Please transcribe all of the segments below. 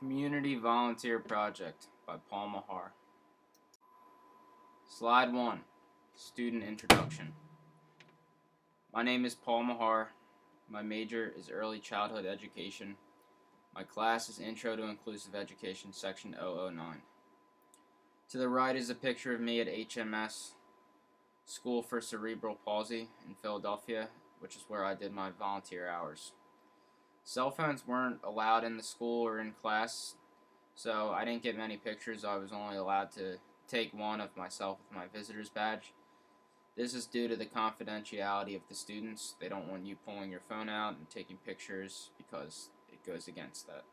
Community Volunteer Project by Paul Meagher. Slide 1. Student Introduction. My name is Paul Meagher. My major is Early Childhood Education. My class is Intro to Inclusive Education, Section 009. To the right is a picture of me at HMS, School for Cerebral Palsy in Philadelphia, which is where I did my volunteer hours. Cell phones weren't allowed in the school or in class, so I didn't get many pictures. I was only allowed to take one of myself with my visitor's badge. This is due to the confidentiality of the students. They don't want you pulling your phone out and taking pictures because it goes against that.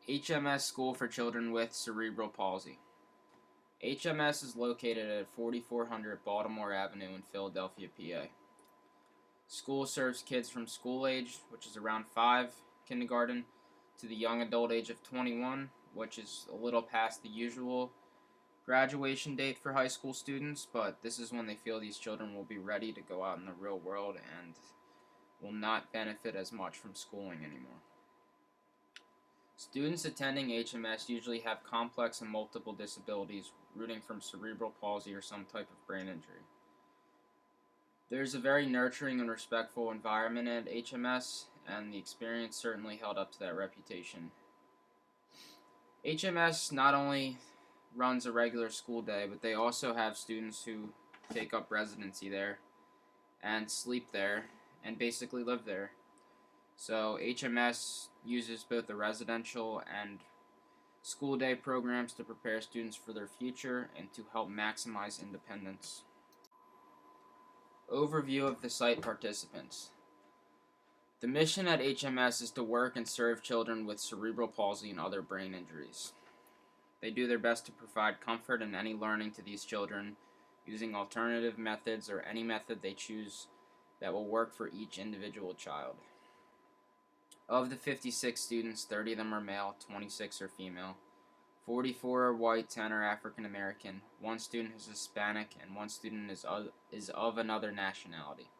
HMS School for Children with Cerebral Palsy. HMS is located at 4400 Baltimore Avenue in Philadelphia, PA. School serves kids from school age, which is around 5, kindergarten, to the young adult age of 21, which is a little past the usual graduation date for high school students, but this is when they feel these children will be ready to go out in the real world and will not benefit as much from schooling anymore. Students attending HMS usually have complex and multiple disabilities rooting from cerebral palsy or some type of brain injury. There's a very nurturing and respectful environment at HMS, and the experience certainly held up to that reputation. HMS not only runs a regular school day, but they also have students who take up residency there and sleep there and basically live there. So HMS uses both the residential and school day programs to prepare students for their future and to help maximize independence. Overview of the site participants. The mission at HMS is to work and serve children with cerebral palsy and other brain injuries. They do their best to provide comfort and any learning to these children using alternative methods or any method they choose that will work for each individual child. Of the 56 students, 30 of them are male, 26 are female. 44 are white, 10 are African American, 1 student is Hispanic, and 1 student is of another nationality.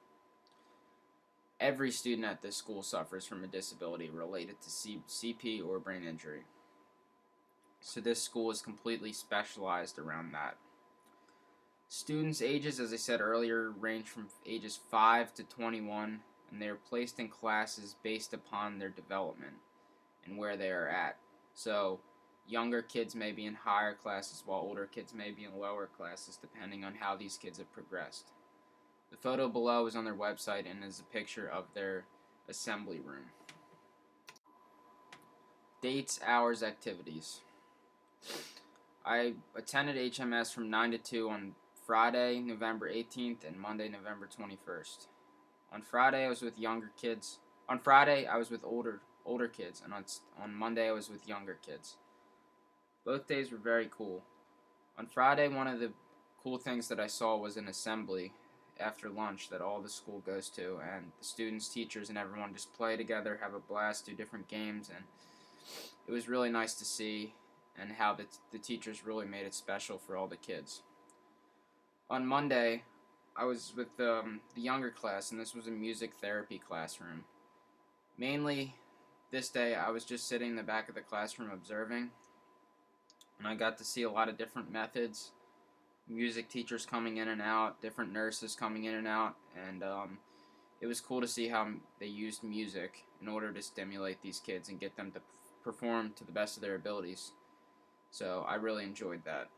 Every student at this school suffers from a disability related to CP or brain injury. So this school is completely specialized around that. Students' ages, as I said earlier, range from ages 5 to 21, and they are placed in classes based upon their development and where they are at. So younger kids may be in higher classes while older kids may be in lower classes depending on how these kids have progressed. The photo below is on their website and is a picture of their assembly room. Dates, hours, activities. I attended HMS from 9 to 2 on Friday, November 18th and Monday, November 21st. On Friday I was with younger kids. On Friday I was with older kids, and on Monday I was with younger kids. Both days were very cool. On Friday, one of the cool things that I saw was an assembly after lunch that all the school goes to, and the students, teachers, and everyone just play together, have a blast, do different games, and it was really nice to see and how the teachers really made it special for all the kids. On Monday, I was with the younger class, and this was a music therapy classroom. Mainly, this day, I was just sitting in the back of the classroom observing, and I got to see a lot of different methods, music teachers coming in and out, different nurses coming in and out, and it was cool to see how they used music in order to stimulate these kids and get them to perform to the best of their abilities. So I really enjoyed that.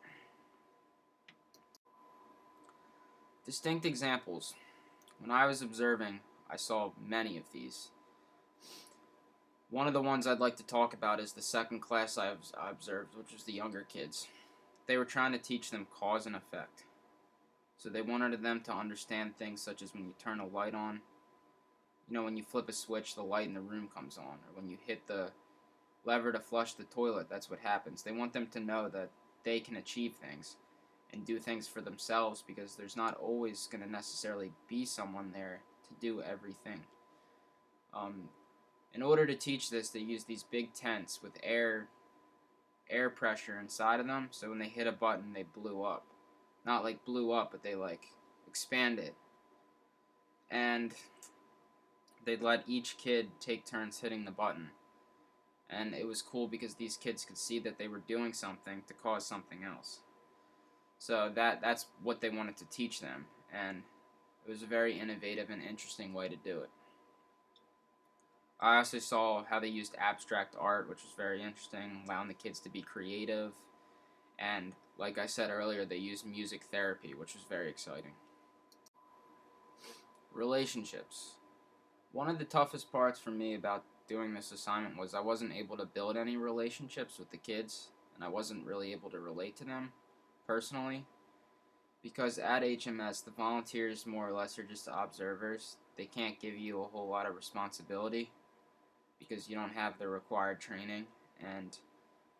Distinct examples. When I was observing, I saw many of these. One of the ones I'd like to talk about is the second class I observed, which was the younger kids. They were trying to teach them cause and effect. So they wanted them to understand things such as when you turn a light on, when you flip a switch, the light in the room comes on, or when you hit the lever to flush the toilet, that's what happens. They want them to know that they can achieve things and do things for themselves because there's not always going to necessarily be someone there to do everything. In order to teach this, they use these big tents with air pressure inside of them, so when they hit a button, they blew up. Not like blew up, but they like expanded. And they'd let each kid take turns hitting the button. And it was cool because these kids could see that they were doing something to cause something else. So that's what they wanted to teach them, and it was a very innovative and interesting way to do it. I also saw how they used abstract art, which was very interesting, allowing the kids to be creative. And like I said earlier, they used music therapy, which was very exciting. Relationships. One of the toughest parts for me about doing this assignment was I wasn't able to build any relationships with the kids, and I wasn't really able to relate to them personally. Because at HMS, the volunteers more or less are just observers. They can't give you a whole lot of responsibility because you don't have the required training, and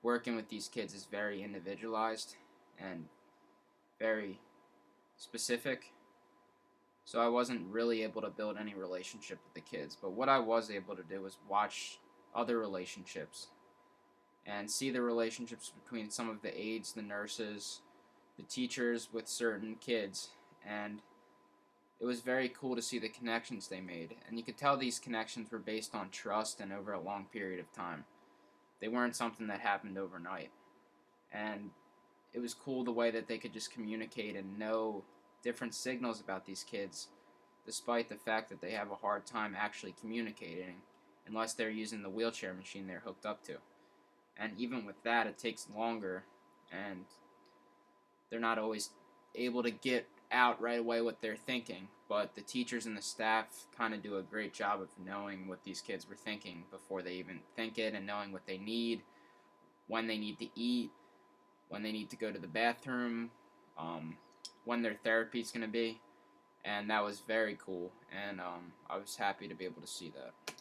working with these kids is very individualized and very specific. So I wasn't really able to build any relationship with the kids. But what I was able to do was watch other relationships and see the relationships between some of the aides, the nurses, the teachers with certain kids. And it was very cool to see the connections they made. And you could tell these connections were based on trust and over a long period of time. They weren't something that happened overnight. And it was cool the way that they could just communicate and know different signals about these kids, despite the fact that they have a hard time actually communicating unless they're using the wheelchair machine they're hooked up to. And even with that, it takes longer, and they're not always able to get out right away what they're thinking. But the teachers and the staff kind of do a great job of knowing what these kids were thinking before they even think it, and knowing what they need, when they need to eat, when they need to go to the bathroom, when their therapy is going to be. And that was very cool, and I was happy to be able to see that.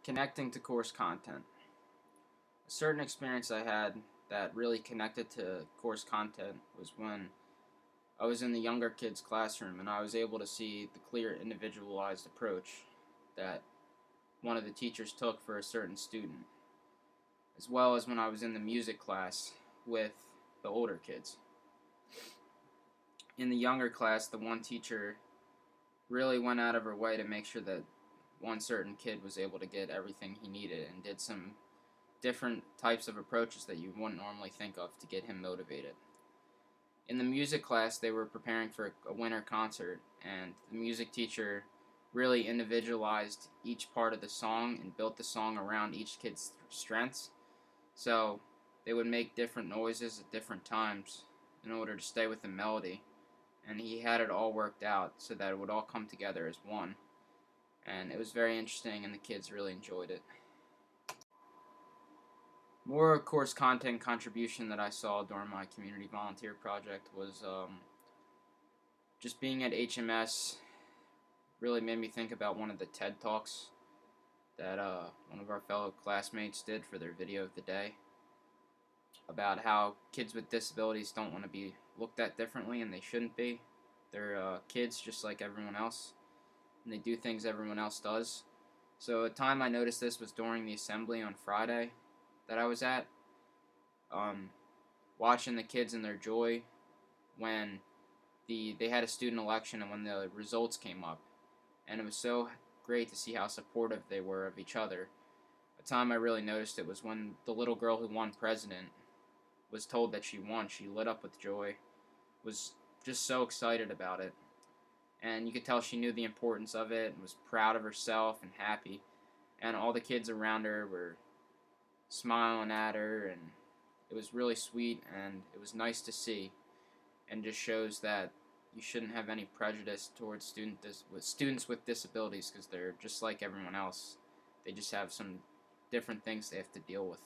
Connecting to course content. A certain experience I had that really connected to course content was when I was in the younger kids' classroom, and I was able to see the clear individualized approach that one of the teachers took for a certain student, as well as when I was in the music class with the older kids. In the younger class, the one teacher really went out of her way to make sure that one certain kid was able to get everything he needed, and did some different types of approaches that you wouldn't normally think of to get him motivated. In the music class, they were preparing for a winter concert, and the music teacher really individualized each part of the song and built the song around each kid's strengths. So they would make different noises at different times in order to stay with the melody. And he had it all worked out so that it would all come together as one. And it was very interesting, and the kids really enjoyed it. More course content contribution that I saw during my community volunteer project was just being at HMS really made me think about one of the TED Talks that one of our fellow classmates did for their video of the day, about how kids with disabilities don't want to be looked at differently, and they shouldn't be. They're kids just like everyone else, and they do things everyone else does. So a time I noticed this was during the assembly on Friday that I was at, watching the kids and their joy when they had a student election and when the results came up, and it was so great to see how supportive they were of each other. A time I really noticed it was when the little girl who won president was told that she won. She lit up with joy, was just so excited about it, and you could tell she knew the importance of it and was proud of herself and happy, and all the kids around her were smiling at her, and it was really sweet, and it was nice to see, and just shows that you shouldn't have any prejudice towards students with disabilities, because they're just like everyone else. They just have some different things they have to deal with.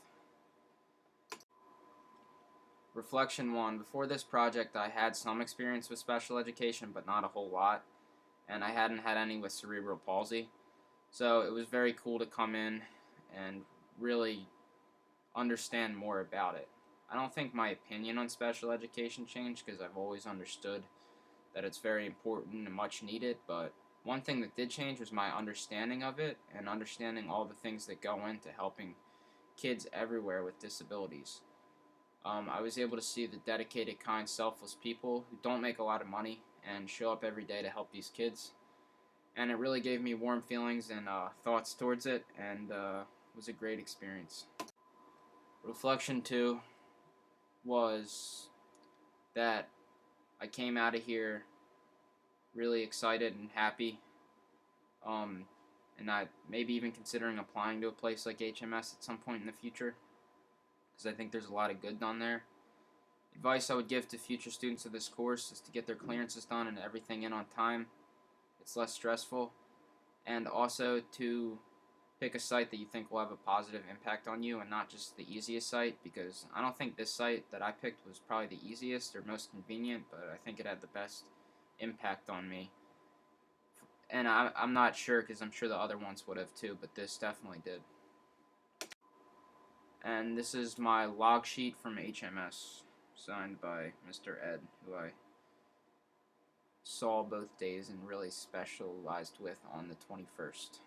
Reflection 1. Before this project, I had some experience with special education, but not a whole lot, and I hadn't had any with cerebral palsy. So it was very cool to come in and really understand more about it. I don't think my opinion on special education changed, because I've always understood that it's very important and much needed, but one thing that did change was my understanding of it, and understanding all the things that go into helping kids everywhere with disabilities. I was able to see the dedicated, kind, selfless people who don't make a lot of money and show up every day to help these kids. and it really gave me warm feelings and thoughts towards it, and was a great experience. Reflection 2 was that I came out of here really excited and happy, um, and I maybe even considering applying to a place like HMS at some point in the future, because I think there's a lot of good done there. Advice I would give to future students of this course is to get their clearances done and everything in on time. It's less stressful, and also to pick a site that you think will have a positive impact on you and not just the easiest site, because I don't think this site that I picked was probably the easiest or most convenient, but I think it had the best impact on me. And I'm not sure, because I'm sure the other ones would have too, but this definitely did. And this is my log sheet from HMS, signed by Mr. Ed, who I saw both days and really specialized with on the 21st.